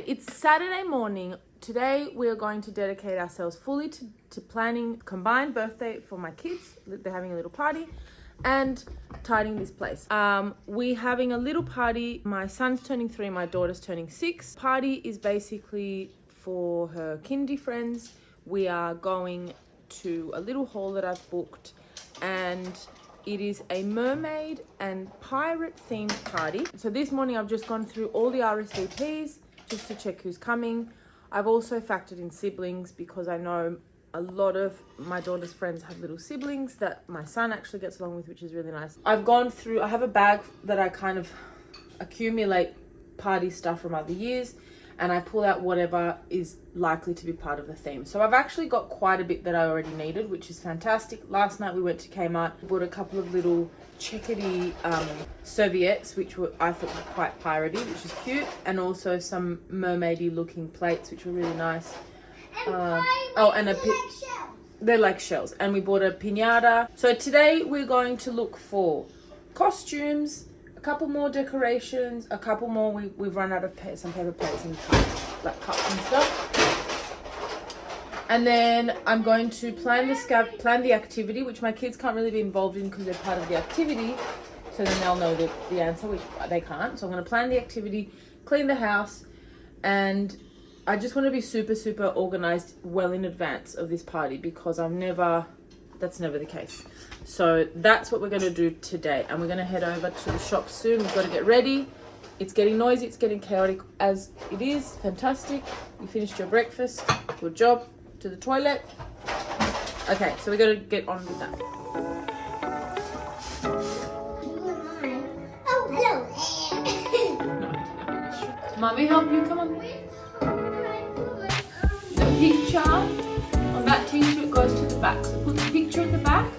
it's Saturday morning. Today we are going to dedicate ourselves fully to planning combined birthday for my kids. They're having a little party and tidying this place. We're having a little party. My son's turning 3, my daughter's turning 6. Party is basically for her kindy friends. We are going to a little hall that I've booked, and it is a mermaid and pirate themed party. So this morning I've just gone through all the RSVPs just to check who's coming. I've also factored in siblings because I know a lot of my daughter's friends have little siblings that my son actually gets along with, which is really nice. I have a bag that I kind of accumulate party stuff from other years, and I pull out whatever is likely to be part of the theme. So I've actually got quite a bit that I already needed, which is fantastic. Last night we went to Kmart, bought a couple of little checkety serviettes, which I thought were quite piratey, which is cute, and also some mermaidy looking plates, which were really nice. They're like shells. And we bought a piñata. So today we're going to look for costumes, a couple more decorations, a couple more. We've run out of some paper plates and cups, like cups and stuff. And then I'm going to plan the activity, which my kids can't really be involved in because they're part of the activity. So then they'll know the answer, which they can't. So I'm going to plan the activity, clean the house, and I just want to be super, super organized well in advance of this party because that's never the case. So that's what we're going to do today. And we're going to head over to the shop soon. We've got to get ready. It's getting noisy. It's getting chaotic as it is. Fantastic. You finished your breakfast. Good job. To the toilet. Okay, so we got to get on with that. Oh, hello. Mommy, help you. Come on. The picture on that t-shirt goes to the back. So put the picture at the back.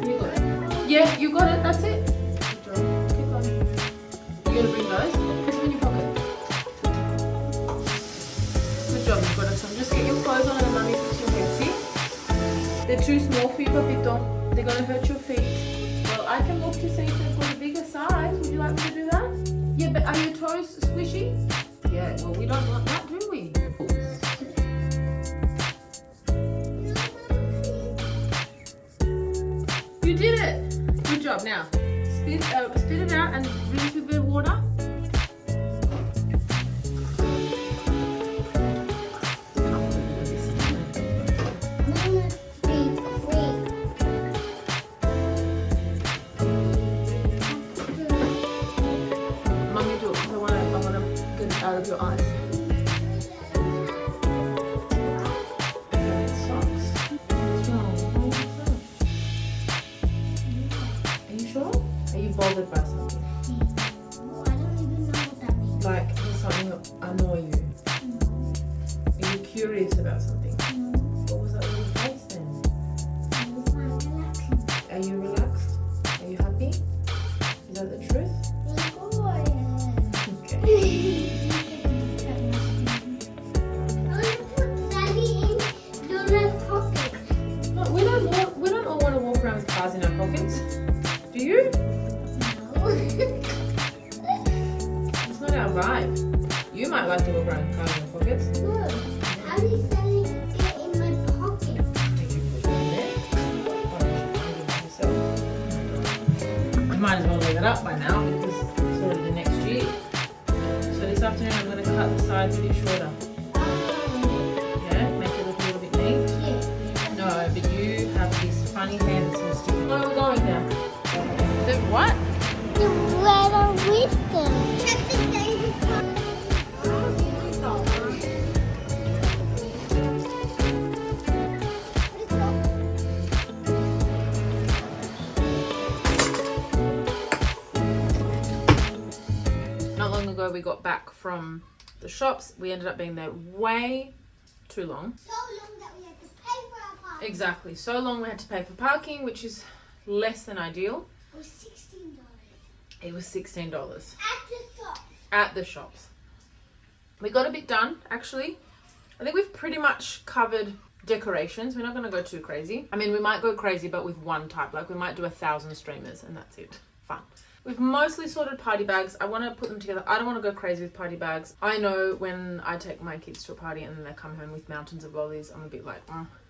You got it. Yeah, you got it. That's it. Good job. Keep going. You gotta bring those. Put them in your pocket. Good job, you've got it. So just get your clothes on and mommy puts your head. See? They're too small for you, Papito. They're gonna hurt your feet. Well, I can look to see if they've got a bigger size. Would you like me to do that? Yeah, but are your toes squishy? Yeah, well, we don't want that, do we? You did it! Good job. Now, spit it out and rinse with a bit of water. Mommy, do it because I want to get it out of your eyes. Bothered by something? No, I don't even know what that means. Like, does something annoy you? No. Are you curious about something? No. What was that little face then? It was fine, relaxing. Are you relaxed? Are you happy? Is that the truth? Okay. I want to put Sally in Donna's pocket. No, we don't all want to walk around with cars in our pockets. Do you? It's not our vibe. You might like to walk around with cars in your pockets. Look, how did Sally get in my pocket? Did you put it in there? I might as well leave it up by now because it's already the next year. So this afternoon I'm going to cut the sides a bit shorter. Yeah, make it look a little bit neat. Yeah. No, but you have this funny hair that's going to stick. Where are we going now? The what? The weather wisdom. Check the daily time. Not long ago we got back from the shops. We ended up being there way too long. So long that we had to pay for our parking. Exactly. So long we had to pay for parking, which is less than ideal. It was $16. It was $16 At the shop. at the shops. We got a bit done, actually. I think we've pretty much covered decorations. We're not going to go too crazy. I mean, we might go crazy, but with one type. Like, we might do 1,000 streamers, and that's it. Fun. We've mostly sorted party bags. I want to put them together. I don't want to go crazy with party bags. I know when I take my kids to a party and then they come home with mountains of lollies, I'm a bit like,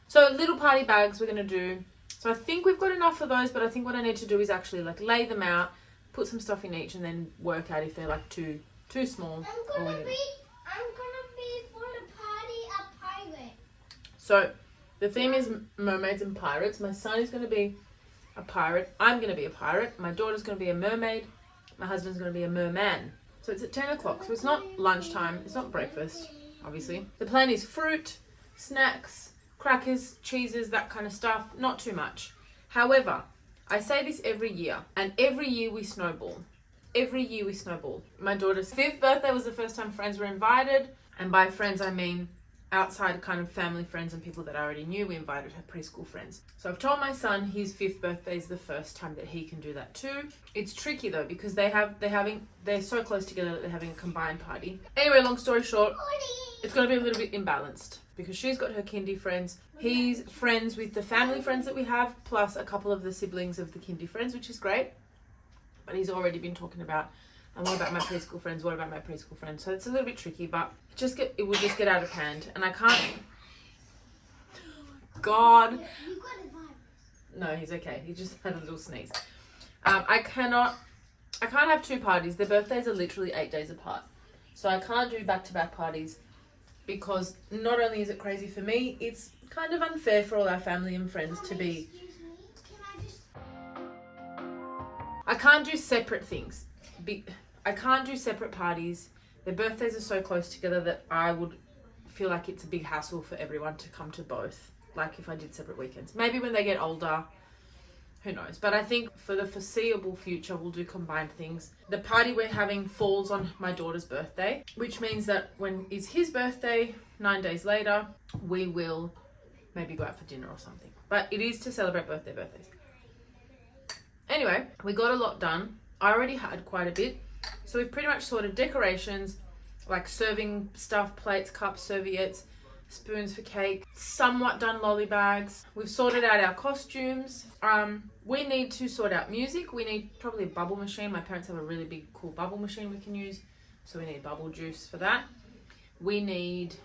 So little party bags we're going to do. So I think we've got enough for those, but I think what I need to do is actually like lay them out, put some stuff in each, and then work out if they're like too small. I'm gonna be for the party a pirate. So the theme is mermaids and pirates. My son is going to be a pirate. I'm going to be a pirate. My daughter's going to be a mermaid. My husband's going to be a merman. So it's at 10 o'clock. So it's not lunchtime. It's not breakfast, obviously. The plan is fruit, snacks, crackers, cheeses, that kind of stuff. Not too much. However, I say this every year, and every year we snowball. Every year we snowball. My daughter's 5th birthday was the first time friends were invited. And by friends, I mean outside kind of family friends and people that I already knew. We invited her preschool friends. So I've told my son his 5th birthday is the first time that he can do that too. It's tricky though, because they're so close together that they're having a combined party. Anyway, long story short, it's going to be a little bit imbalanced because she's got her kindy friends. He's friends with the family friends that we have, plus a couple of the siblings of the kindy friends, which is great. But he's already been talking about, and what about my preschool friends? What about my preschool friends? So it's a little bit tricky, but it will just get out of hand. And I can't... God. You got a virus. No, he's okay. He just had a little sneeze. I can't have 2 parties. Their birthdays are literally 8 days apart. So I can't do back-to-back parties because not only is it crazy for me, it's kind of unfair for all our family and friends to be... Excuse me, can I just... I can't do separate things. I can't do separate parties. Their birthdays are so close together that I would feel like it's a big hassle for everyone to come to both. Like if I did separate weekends. Maybe when they get older, who knows. But I think for the foreseeable future, we'll do combined things. The party we're having falls on my daughter's birthday, which means that when it's his birthday, 9 days later, we will maybe go out for dinner or something. But it is to celebrate birthdays. Anyway, we got a lot done. I already had quite a bit. So we've pretty much sorted decorations, like serving stuff, plates, cups, serviettes, spoons for cake, somewhat done lolly bags. We've sorted out our costumes. We need to sort out music. We need probably a bubble machine. My parents have a really big, cool bubble machine we can use. So we need bubble juice for that. We need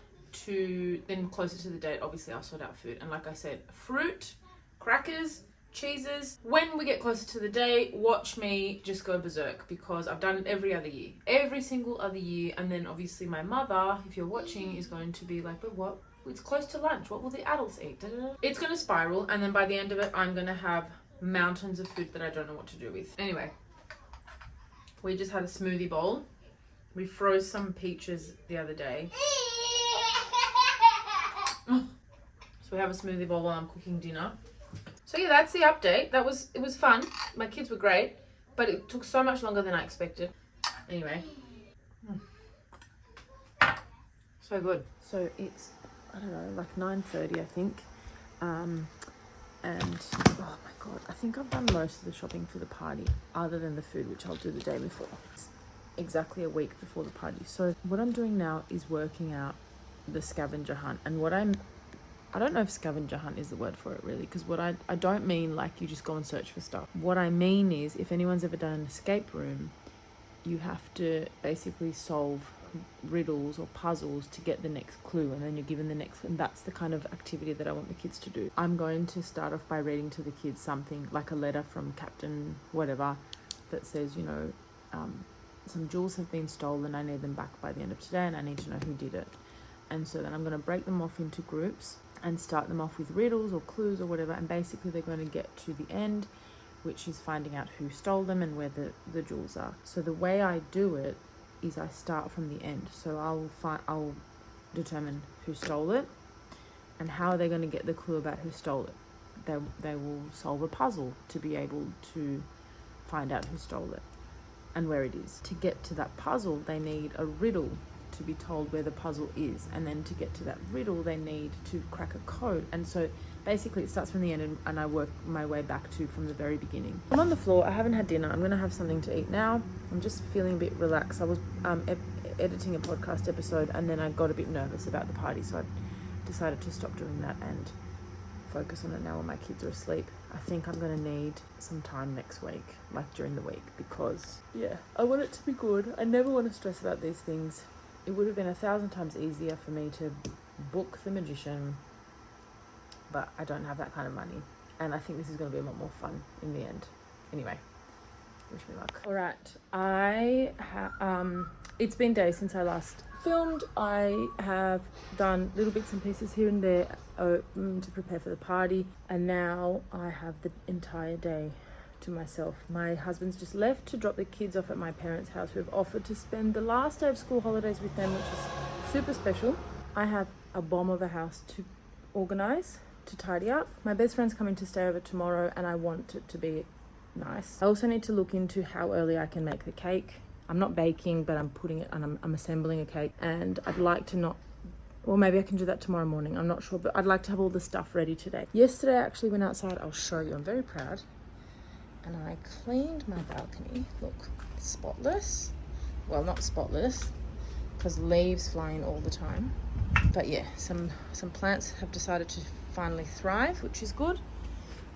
to, then closer to the date, obviously I'll sort out food. And like I said, fruit, crackers, cheeses. When we get closer to the day, watch me just go berserk because I've done it every other year. Every single other year. And then obviously my mother, if you're watching, is going to be like, but what? It's close to lunch. What will the adults eat? Da-da-da. It's going to spiral. And then by the end of it, I'm going to have mountains of food that I don't know what to do with. Anyway, we just had a smoothie bowl. We froze some peaches the other day. So we have a smoothie bowl while I'm cooking dinner. So yeah, that's the update. It was fun. My kids were great, but it took so much longer than I expected. Anyway. So good. So it's, I don't know, like 9:30 I think. And oh my God, I think I've done most of the shopping for the party other than the food, which I'll do the day before. It's exactly a week before the party. So what I'm doing now is working out the scavenger hunt. And I don't know if scavenger hunt is the word for it really, because I don't mean like you just go and search for stuff. What I mean is if anyone's ever done an escape room, you have to basically solve riddles or puzzles to get the next clue, and then you're given the next, and that's the kind of activity that I want the kids to do. I'm going to start off by reading to the kids something like a letter from Captain whatever that says, you know, some jewels have been stolen, I need them back by the end of today and I need to know who did it. And so then I'm going to break them off into groups and start them off with riddles or clues or whatever, and basically they're going to get to the end, which is finding out who stole them and where the jewels are. So the way I do it is I start from the end. So I'll determine who stole it, and how are they going to get the clue about who stole it. They will solve a puzzle to be able to find out who stole it and where it is. To get to that puzzle, they need a riddle to be told where the puzzle is, and then to get to that riddle they need to crack a code. And so basically it starts from the end and I work my way back to from the very beginning. I'm on the floor, I haven't had dinner, I'm gonna have something to eat now. I'm just feeling a bit relaxed. I was editing a podcast episode and then I got a bit nervous about the party, so I decided to stop doing that and focus on it now while my kids are asleep. I think I'm going to need some time next week, like during the week, because, yeah, I want it to be good. I never want to stress about these things. It would have been 1,000 times easier for me to book the magician, but I don't have that kind of money. And I think this is going to be a lot more fun in the end. Anyway, wish me luck. All right, it's been days since I last filmed. I have done little bits and pieces here and there to prepare for the party, and now I have the entire day to myself. My husband's just left to drop the kids off at my parents' house, who have offered to spend the last day of school holidays with them, which is super special. I have a bomb of a house to organise, to tidy up. My best friend's coming to stay over tomorrow, and I want it to be nice. I also need to look into how early I can make the cake. I'm not baking, but I'm putting it and I'm assembling a cake, and I'd like to not, or maybe I can do that tomorrow morning, I'm not sure, but I'd like to have all the stuff ready today. Yesterday I actually went outside, I'll show you, I'm very proud, and I cleaned my balcony. Look, spotless. Well, not spotless, because leaves flying all the time, but yeah, some plants have decided to finally thrive, which is good,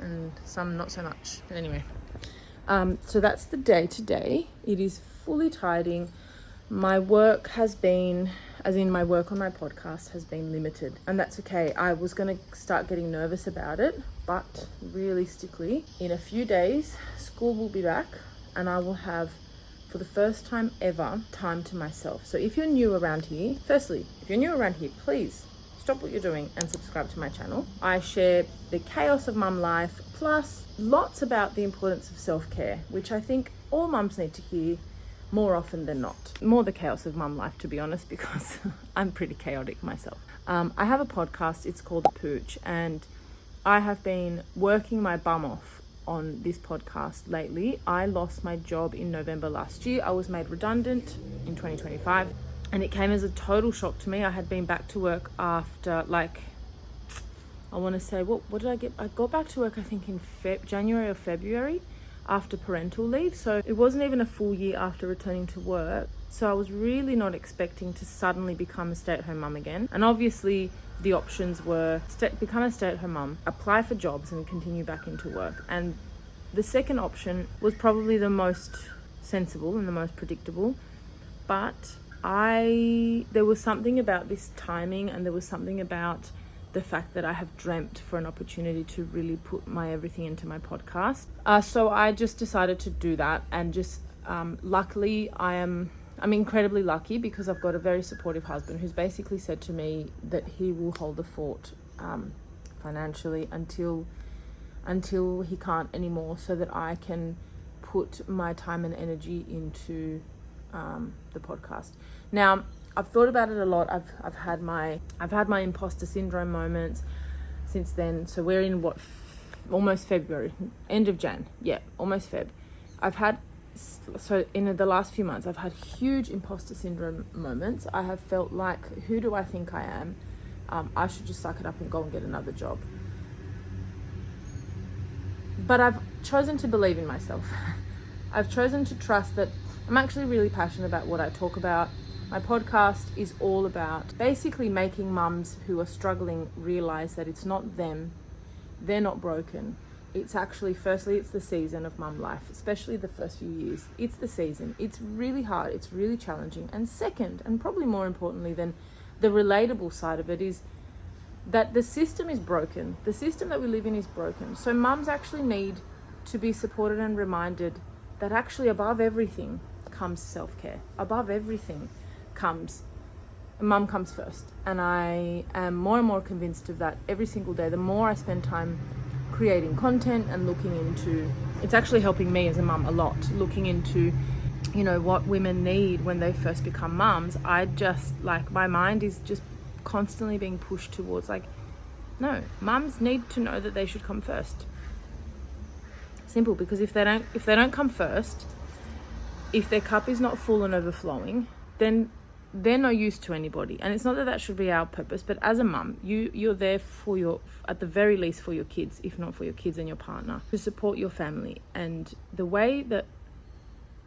and some not so much, but anyway. So that's the day today. It is fully tidying. My work has been, as in my work on my podcast has been limited, and that's okay. I was going to start getting nervous about it, but realistically, in a few days, school will be back, and I will have, for the first time ever, time to myself. So if you're new around here, firstly, if you're new around here, please stop what you're doing and subscribe to my channel. I share the chaos of mum life, plus lots about the importance of self-care, which I think all mums need to hear more often than not. More the chaos of mum life, to be honest, because I'm pretty chaotic myself. I have a podcast, it's called The Pooch, and I have been working my bum off on this podcast lately. I lost my job in November last year. I was made redundant in 2025, and it came as a total shock to me. I had been back to work after, I want to say, what did I get? I got back to work, I think, in January or February, after parental leave. So it wasn't even a full year after returning to work. So I was really not expecting to suddenly become a stay-at-home mum again. And obviously the options were become a stay-at-home mum, apply for jobs and continue back into work. And the second option was probably the most sensible and the most predictable. But there was something about this timing, and there was something about the fact that I have dreamt for an opportunity to really put my everything into my podcast. So I just decided to do that, and just luckily I'm incredibly lucky, because I've got a very supportive husband who's basically said to me that he will hold the fort financially until he can't anymore, so that I can put my time and energy into the podcast. Now, I've thought about it a lot. I've had my imposter syndrome moments since then. So we're in almost February, end of Jan. Yeah, almost Feb. So in the last few months, I've had huge imposter syndrome moments. I have felt like, who do I think I am? I should just suck it up and go and get another job. But I've chosen to believe in myself. I've chosen to trust that I'm actually really passionate about what I talk about. My podcast is all about basically making mums who are struggling realize that it's not them, they're not broken. It's actually, firstly, it's the season of mum life, especially the first few years. It's the season. It's really hard. It's really challenging. And second, and probably more importantly than the relatable side of it, is that the system is broken. The system that we live in is broken. So mums actually need to be supported and reminded that actually above everything comes self-care. Above everything mum comes first. And I am more and more convinced of that every single day. The more I spend time creating content and looking into, it's actually helping me as a mum a lot, looking into, what women need when they first become mums. I just, my mind is just constantly being pushed towards, no, mums need to know that they should come first. Simple, because if they don't come first, if their cup is not full and overflowing, then they're no use to anybody. And it's not that should be our purpose, but as a mum, you're there for at the very least for your kids, if not for your kids and your partner, to support your family. And the way that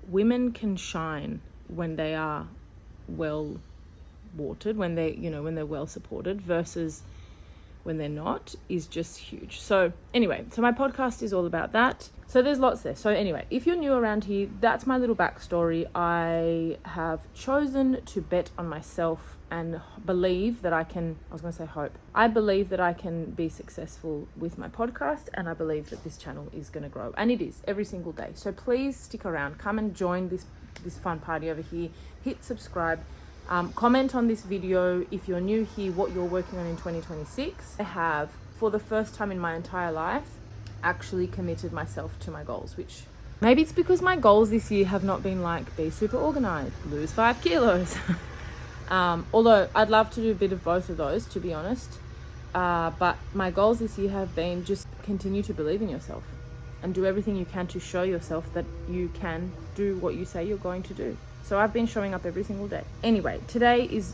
women can shine when they are well watered, when they're well supported, versus when they're not is just huge. So anyway, so my podcast is all about that. So there's lots there. So anyway, if you're new around here, that's my little backstory. I have chosen to bet on myself and believe that I believe that I can be successful with my podcast, and I believe that this channel is going to grow, and it is every single day. So please stick around, come and join this fun party over here. Hit subscribe. Comment on this video if you're new here what you're working on in 2026. I have, for the first time in my entire life, actually committed myself to my goals, which maybe it's because my goals this year have not been like be super organized, lose 5 kilos. Although I'd love to do a bit of both of those, to be honest. But my goals this year have been just continue to believe in yourself and do everything you can to show yourself that you can do what you say you're going to do. So I've been showing up every single day. Anyway, today is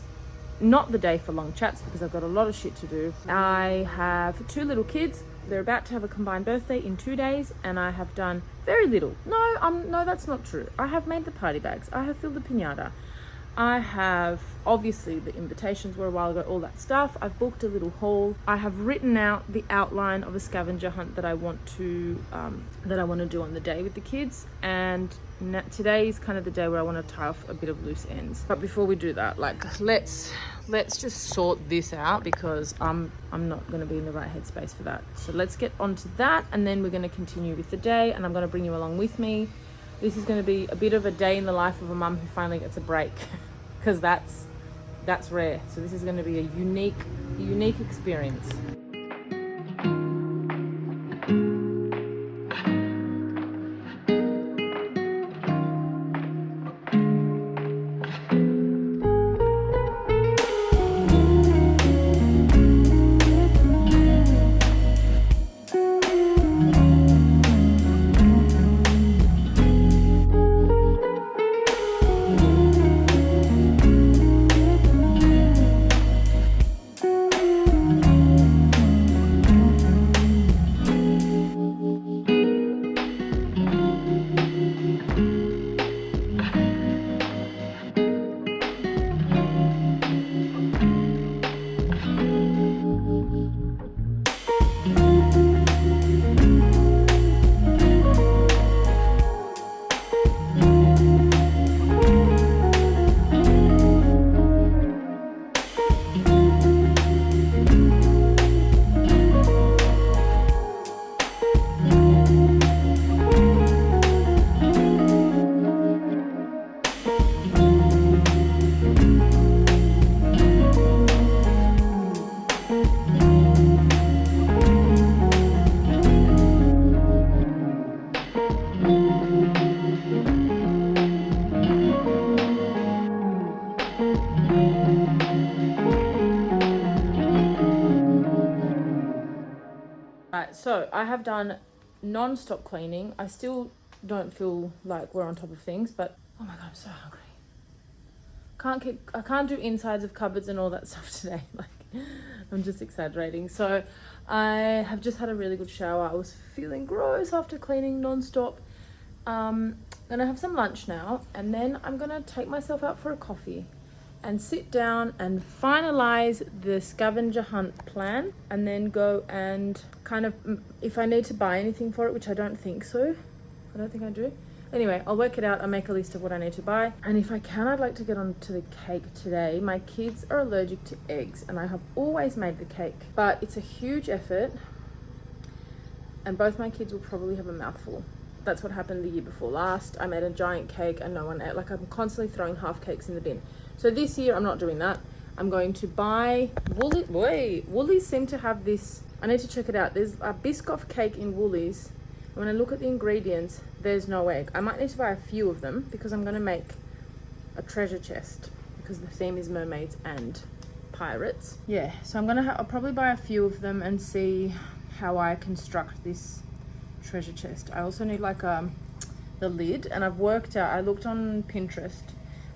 not the day for long chats because I've got a lot of shit to do. I have 2 little kids. They're about to have a combined birthday in 2 days, and I have done very little. No, that's not true. I have made the party bags. I have filled the piñata. I have, obviously the invitations were a while ago, all that stuff. I've booked a little haul. I have written out the outline of a scavenger hunt that I want to do on the day with the kids, and today is kind of the day where I want to tie off a bit of loose ends. But before we do that, like let's just sort this out, because I'm not going to be in the right headspace for that. So let's get onto that, and then we're going to continue with the day, and I'm going to bring you along with me. This is going to be a bit of a day in the life of a mum who finally gets a break, because that's rare. So this is going to be a unique experience. Right, so I have done non-stop cleaning. I still don't feel like we're on top of things, but oh my god, I'm so hungry. I can't do insides of cupboards and all that stuff today. Like, I'm just exaggerating. So I have just had a really good shower. I was feeling gross after cleaning non-stop. Gonna have some lunch now, and then I'm gonna take myself out for a coffee and sit down and finalize the scavenger hunt plan, and then go and kind of, if I need to buy anything for it, which I don't think so. I don't think I do. Anyway, I'll work it out. I'll make a list of what I need to buy. And if I can, I'd like to get on to the cake today. My kids are allergic to eggs, and I have always made the cake, but it's a huge effort, and both my kids will probably have a mouthful. That's what happened the year before last. I made a giant cake and no one ate. Like, I'm constantly throwing half cakes in the bin. So this year I'm not doing that. I'm going to buy Woolies seem to have this. I need to check it out. There's a Biscoff cake in Woolies. When I look at the ingredients, there's no egg. I might need to buy a few of them because I'm going to make a treasure chest, because the theme is mermaids and pirates. Yeah, so I'll probably buy a few of them and see how I construct this treasure chest. I also need like the lid, and I've worked out, I looked on Pinterest,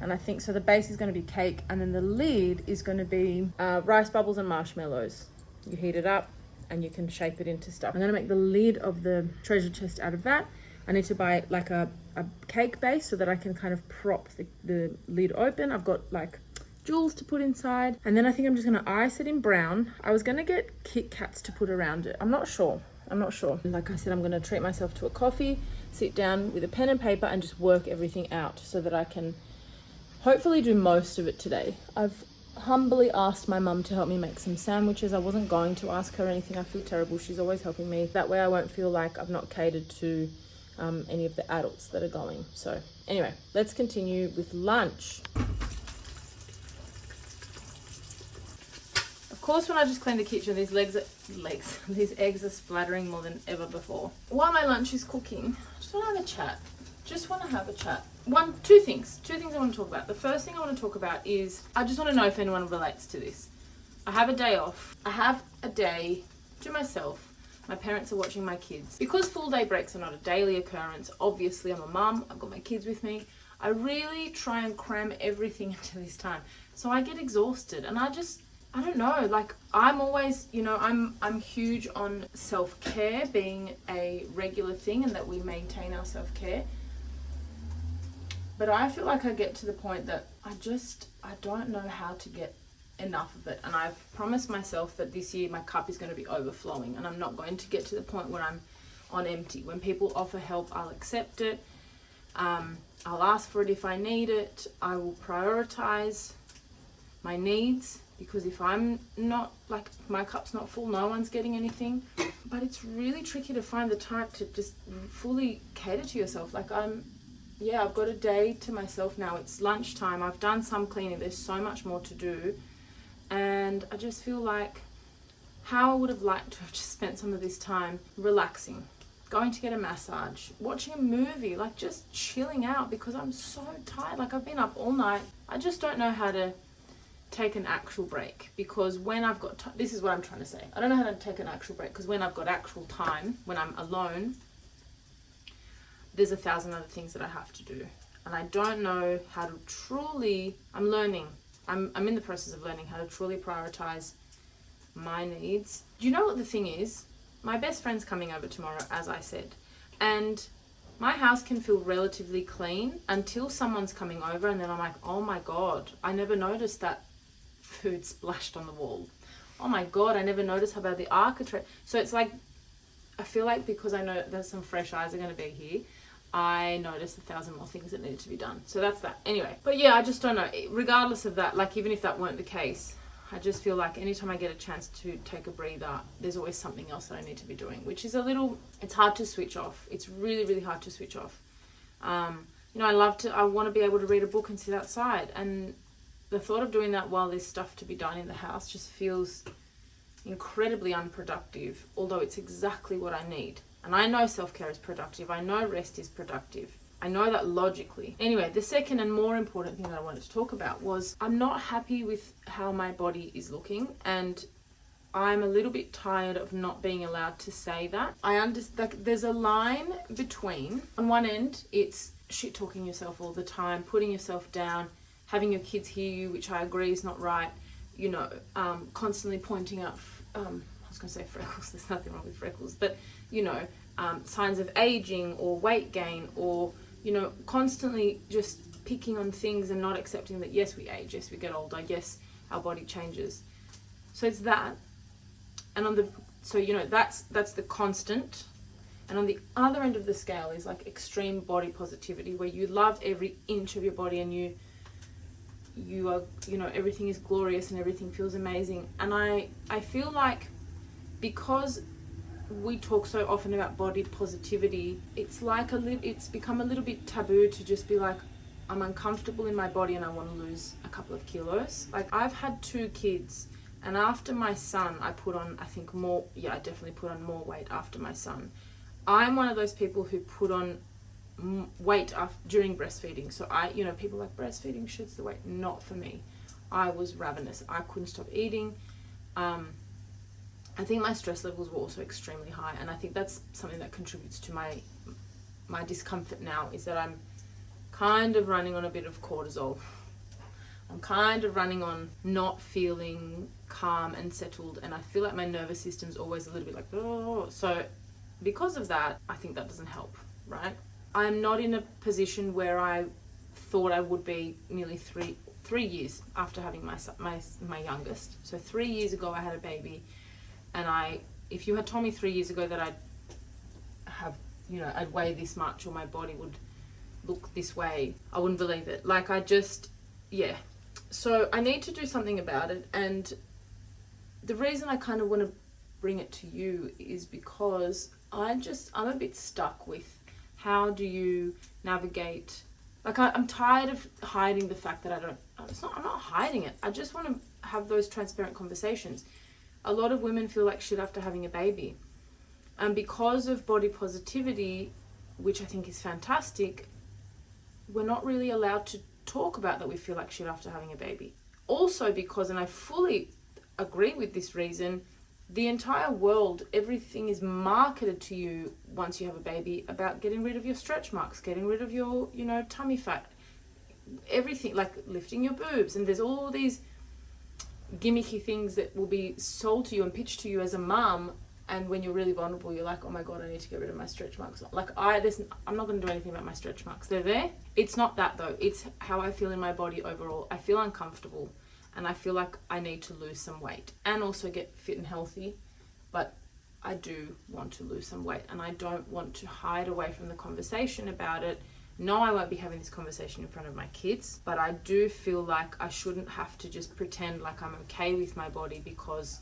and I think so the base is going to be cake, and then the lid is going to be rice bubbles and marshmallows. You heat it up and you can shape it into stuff. I'm going to make the lid of the treasure chest out of that. I need to buy like a cake base so that I can kind of prop the lid open. I've got like jewels to put inside. And then I think I'm just gonna ice it in brown. I was gonna get Kit Kats to put around it. I'm not sure. Like I said, I'm gonna treat myself to a coffee, sit down with a pen and paper and just work everything out so that I can hopefully do most of it today. I've humbly asked my mum to help me make some sandwiches. I wasn't going to ask her anything. I feel terrible. She's always helping me. That way I won't feel like I've not catered to any of the adults that are going. So anyway, let's continue with lunch. Of course, when I just cleaned the kitchen, these eggs are splattering more than ever before. While my lunch is cooking, I just want to have a chat. Two things I want to talk about. The first thing I want to talk about is, I just want to know if anyone relates to this. I have a day off. I have a day to myself. My parents are watching my kids. Because full day breaks are not a daily occurrence, obviously I'm a mum, I've got my kids with me. I really try and cram everything into this time. So I get exhausted and I don't know, like I'm always, I'm huge on self-care being a regular thing and that we maintain our self-care. But I feel like I get to the point that I don't know how to get enough of it. And I've promised myself that this year my cup is going to be overflowing and I'm not going to get to the point where I'm on empty. When people offer help, I'll accept it. I'll ask for it if I need it. I will prioritize my needs, because if I'm not, like, my cup's not full, no one's getting anything. But it's really tricky to find the time to just fully cater to yourself. Like I've got a day to myself now. It's lunchtime. I've done some cleaning. There's so much more to do. And I just feel like how I would have liked to have just spent some of this time relaxing, going to get a massage, watching a movie, like just chilling out, because I'm so tired. Like I've been up all night. I just don't know how to take an actual break, because when I've got this is what I'm trying to say. I don't know how to take an actual break, because when I've got actual time, when I'm alone, there's 1,000 other things that I have to do, and I don't know how to truly. I'm in the process of learning how to truly prioritize my needs. Do you know what the thing is? My best friend's coming over tomorrow, as I said, and my house can feel relatively clean until someone's coming over, and then I'm like, oh my god, I never noticed that food splashed on the wall. Oh my god, I never noticed how bad the architrave. So it's like, I feel like because I know there's some fresh eyes are going to be here, I noticed 1,000 more things that needed to be done. So that's that. Anyway, but yeah, I just don't know. Regardless of that, like even if that weren't the case, I just feel like anytime I get a chance to take a breather, there's always something else that I need to be doing, which is it's hard to switch off. It's really, really hard to switch off. I want to be able to read a book and sit outside. And the thought of doing that while there's stuff to be done in the house just feels incredibly unproductive, although it's exactly what I need. And I know self-care is productive. I know rest is productive. I know that logically. Anyway, the second and more important thing that I wanted to talk about was I'm not happy with how my body is looking, and I'm a little bit tired of not being allowed to say that. I understand, like, there's a line between, on one end, it's shit talking yourself all the time, putting yourself down, having your kids hear you, which I agree is not right, constantly pointing out, I was going to say freckles, there's nothing wrong with freckles, but, signs of aging or weight gain, or, constantly just picking on things and not accepting that, yes, we age, yes, we get older, yes, our body changes. So it's that. And that's the constant. And on the other end of the scale is like extreme body positivity, where you love every inch of your body and you are, everything is glorious and everything feels amazing. And I feel like because we talk so often about body positivity, it's like it's become a little bit taboo to just be like, I'm uncomfortable in my body and I want to lose a couple of kilos. Like, I've had 2 kids, and after my son, I definitely put on more weight after my son. I'm one of those people who put on weight during breastfeeding. So people like breastfeeding shoots the weight. Not for me. I was ravenous. I couldn't stop eating. I think my stress levels were also extremely high, and I think that's something that contributes to my discomfort now, is that I'm kind of running on a bit of cortisol. I'm kind of running on not feeling calm and settled, and I feel like my nervous system's always a little bit like, oh. So because of that, I think that doesn't help, right? I'm not in a position where I thought I would be nearly 3 years after having my youngest. So 3 years ago I had a baby, and if you had told me 3 years ago that I'd weigh this much or my body would look this way, I wouldn't believe it. Like, so I need to do something about it. And the reason I kind of want to bring it to you is because I'm a bit stuck with, how do you navigate, like, I'm tired of hiding the fact that I'm not hiding it. I just want to have those transparent conversations. A lot of women feel like shit after having a baby. And because of body positivity, which I think is fantastic, we're not really allowed to talk about that we feel like shit after having a baby. Also because, and I fully agree with this reason, the entire world, everything is marketed to you once you have a baby about getting rid of your stretch marks, getting rid of your, tummy fat, everything, like lifting your boobs. And there's all these gimmicky things that will be sold to you and pitched to you as a mum. And when you're really vulnerable, you're like, oh my God, I need to get rid of my stretch marks. Like, I'm not going to do anything about my stretch marks. They're there. It's not that though. It's how I feel in my body overall. I feel uncomfortable and I feel like I need to lose some weight and also get fit and healthy. But I do want to lose some weight, and I don't want to hide away from the conversation about it. No, I won't be having this conversation in front of my kids, but I do feel like I shouldn't have to just pretend like I'm okay with my body, because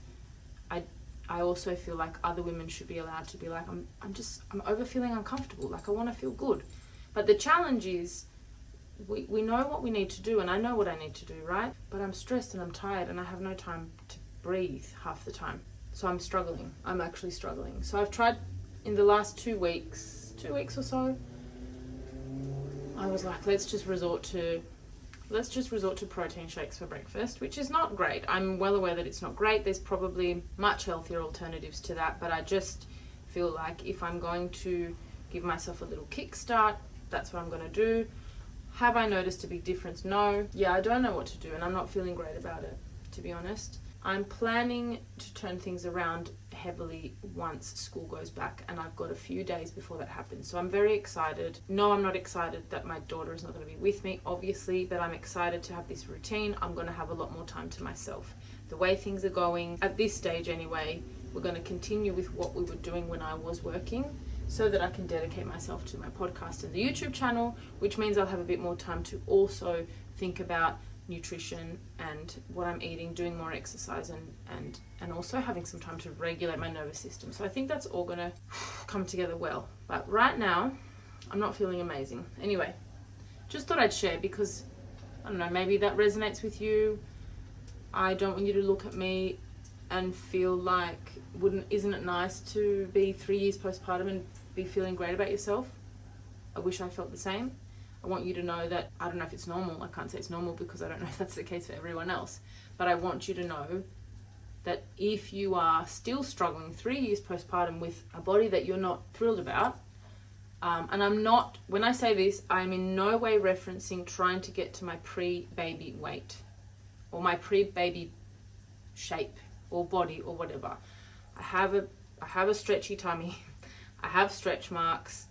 I also feel like other women should be allowed to be like, I'm over feeling uncomfortable, like I want to feel good. But the challenge is, we know what we need to do, and I know what I need to do, right? But I'm stressed and I'm tired and I have no time to breathe half the time. So I'm struggling. I'm actually struggling. So I've tried in the last 2 weeks or so, I was like, let's just resort to protein shakes for breakfast, which is not great. I'm well aware that it's not great. There's probably much healthier alternatives to that, but I just feel like if I'm going to give myself a little kickstart, that's what I'm going to do. Have I noticed a big difference? No. Yeah, I don't know what to do, and I'm not feeling great about it, to be honest. I'm planning to turn things around heavily once school goes back, and I've got a few days before that happens. So I'm very excited. No, I'm not excited that my daughter is not going to be with me, obviously, but I'm excited to have this routine. I'm going to have a lot more time to myself. The way things are going, at this stage anyway, we're going to continue with what we were doing when I was working, so that I can dedicate myself to my podcast and the YouTube channel, which means I'll have a bit more time to also think about nutrition and what I'm eating, doing more exercise, and also having some time to regulate my nervous system. So I think that's all gonna come together well. But right now, I'm not feeling amazing. Anyway, just thought I'd share because, I don't know, maybe that resonates with you. I don't want you to look at me and feel like, isn't it nice to be 3 years postpartum and be feeling great about yourself? I wish I felt the same. I want you to know that, I don't know if it's normal, I can't say it's normal because I don't know if that's the case for everyone else, but I want you to know that if you are still struggling 3 years postpartum with a body that you're not thrilled about, and I'm not, when I say this, I'm in no way referencing trying to get to my pre-baby weight or my pre-baby shape or body or whatever. I have a stretchy tummy, I have stretch marks,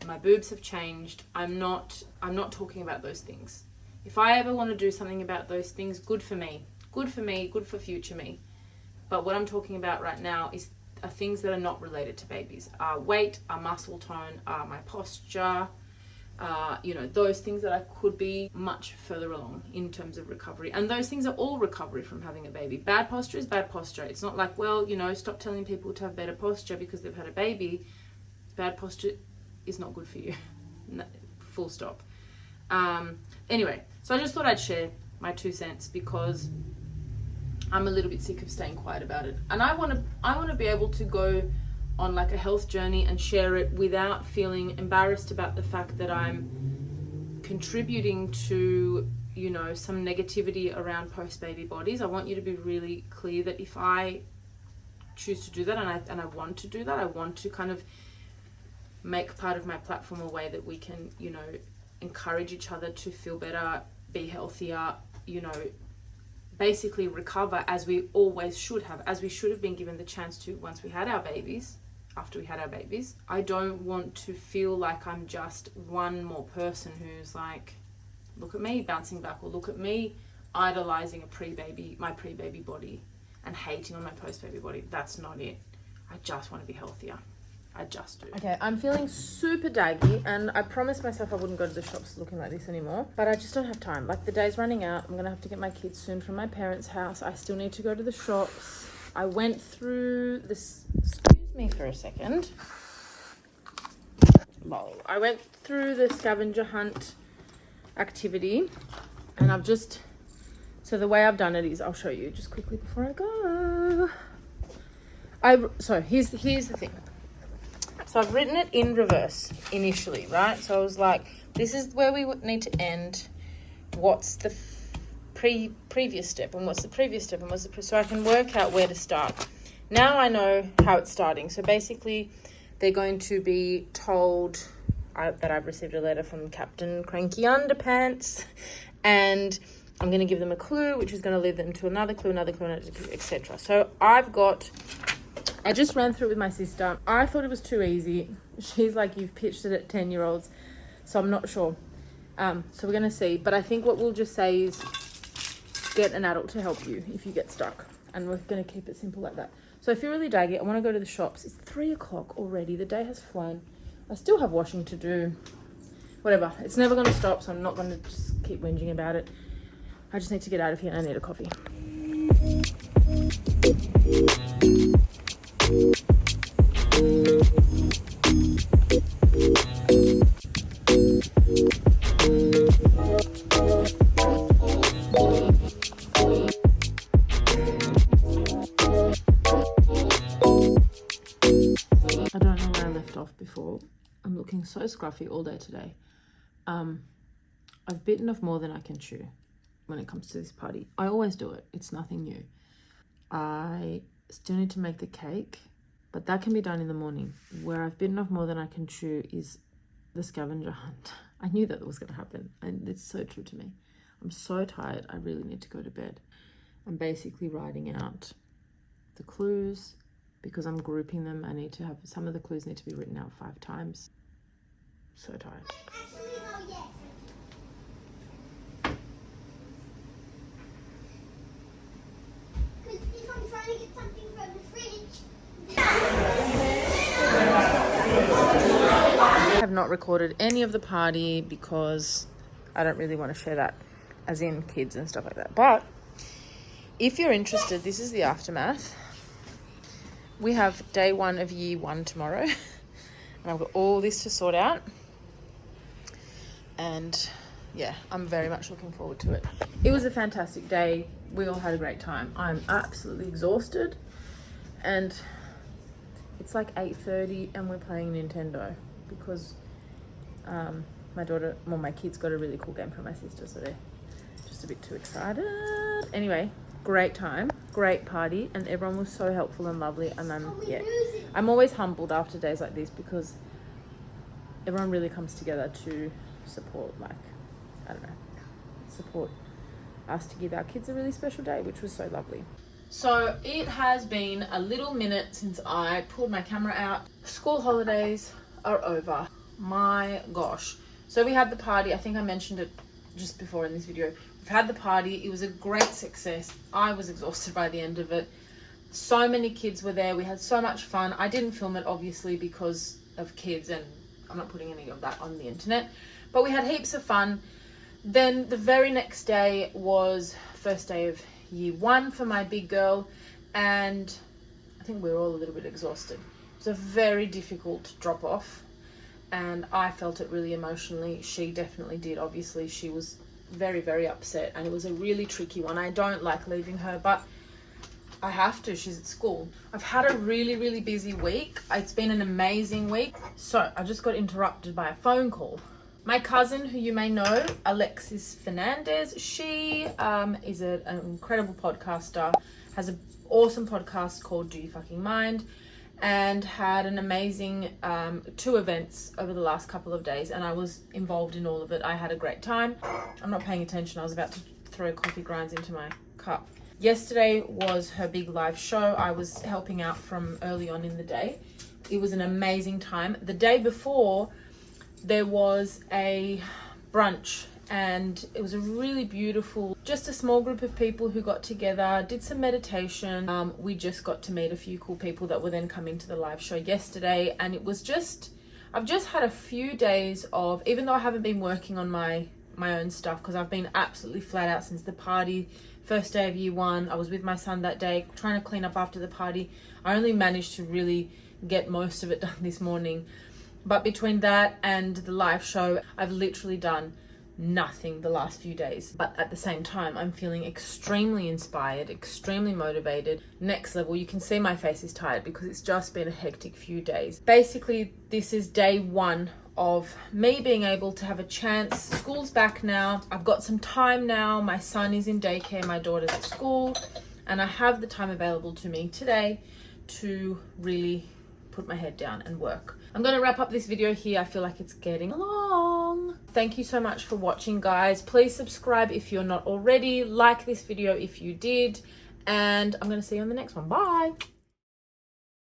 my boobs have changed. I'm not talking about those things. If I ever want to do something about those things, good for me, good for future me. But what I'm talking about right now are things that are not related to babies. Weight, muscle tone, my posture, those things that I could be much further along in terms of recovery. And those things are all recovery from having a baby. Bad posture is bad posture. It's not like, stop telling people to have better posture because they've had a baby. Bad posture is not good for you. Full stop. Anyway, so I just thought I'd share my 2 cents because I'm a little bit sick of staying quiet about it. And I want to be able to go on like a health journey and share it without feeling embarrassed about the fact that I'm contributing to, some negativity around post-baby bodies. I want you to be really clear that if I choose to do that, and I want to do that, I want to kind of make part of my platform a way that we can, encourage each other to feel better, be healthier, basically recover as we always should have, as we should have been given the chance to once we had our babies, after we had our babies. I don't want to feel like I'm just one more person who's like look at me bouncing back, or look at me idolizing my pre-baby body and hating on my post-baby body. That's not it. I just want to be healthier. I just do. Okay, I'm feeling super daggy, and I promised myself I wouldn't go to the shops looking like this anymore, but I just don't have time. Like, the day's running out. I'm gonna have to get my kids soon from my parents' house. I still need to go to the shops. I went through this, excuse me for a second. Lol. I went through the scavenger hunt activity, and so the way I've done it is, I'll show you just quickly before I go. So here's the thing. So I've written it in reverse initially, right? So I was like, this is where we would need to end. What's the previous step, and what's the previous step, and so I can work out where to start. Now I know how it's starting. So basically, they're going to be told that I've received a letter from Captain Cranky Underpants, and I'm going to give them a clue, which is going to lead them to another clue, etc. So I just ran through it with my sister. I thought it was too easy. She's like, you've pitched it at 10-year-olds. So I'm not sure. So we're going to see. But I think what we'll just say is get an adult to help you if you get stuck. And we're going to keep it simple like that. So I feel really daggy. I want to go to the shops. It's 3 o'clock already. The day has flown. I still have washing to do. Whatever. It's never going to stop, so I'm not going to just keep whinging about it. I just need to get out of here, and I need a coffee. I don't know where I left off before. I'm looking so scruffy all day today. I've bitten off more than I can chew when it comes to this party. I always do it. It's nothing new. I still need to make the cake, but that can be done in the morning. Where I've bitten off more than I can chew is the scavenger hunt. I knew that was going to happen, and it's so true to me. I'm so tired. I really need to go to bed. I'm basically writing out the clues because I'm grouping them. I need to have, some of the clues need to be written out 5 times. So tired. Actually, no, yes. Because if I'm trying to get something from the fridge. I have not recorded any of the party because I don't really want to share that, as in kids and stuff like that. But if you're interested, this is the aftermath. We have day 1 of year 1 tomorrow, and I've got all this to sort out. And yeah, I'm very much looking forward to it. It was a fantastic day. We all had a great time. I'm absolutely exhausted, and it's like 8:30 and we're playing Nintendo because my kids got a really cool game from my sister, so they're just a bit too excited. Anyway, great time, great party, and everyone was so helpful and lovely. And I'm always humbled after days like this because everyone really comes together to support, support us to give our kids a really special day, which was so lovely. So it has been a little minute since I pulled my camera out. School holidays are over. My gosh. So we had the party. I think I mentioned it just before in this video. We've had the party. It was a great success. I was exhausted by the end of it. So many kids were there. We had so much fun. I didn't film it obviously because of kids, and I'm not putting any of that on the internet, but we had heaps of fun. Then the very next day was first day of year 1 for my big girl, and I think we were all a little bit exhausted. It was a very difficult drop off, and I felt it really emotionally. She definitely did. Obviously she was very, very upset, and it was a really tricky one. I don't like leaving her, but I have to. She's at school. I've had a really, really busy week. It's been an amazing week. So I just got interrupted by a phone call. My cousin, who you may know, Alexis Vandez, she is an incredible podcaster, has an awesome podcast called Do You Fucking Mind, and had an amazing 2 events over the last couple of days, and I was involved in all of it. I had a great time. I'm not paying attention. I was about to throw coffee grinds into my cup. Yesterday was her big live show. I was helping out from early on in the day. It was an amazing time. The day before, there was a brunch and it was a really beautiful, just a small group of people who got together, did some meditation. We just got to meet a few cool people that were then coming to the live show yesterday, and it was just, I've just had a few days of, even though I haven't been working on my own stuff because I've been absolutely flat out since the party, first day of year one. I was with my son that day trying to clean up after the party. I only managed to really get most of it done this morning, but between that and the live show, I've literally done nothing the last few days. But at the same time, I'm feeling extremely inspired, extremely motivated, next level. You can see my face is tired because it's just been a hectic few days. Basically, this is day one of me being able to have a chance. School's back now, I've got some time now. My son is in daycare, my daughter's at school, and I have the time available to me today to really put my head down and work. I'm going to wrap up this video here. I feel like it's getting long. Thank you so much for watching, guys. Please subscribe if you're not already. Like this video if you did. And I'm going to see you on the next one. Bye.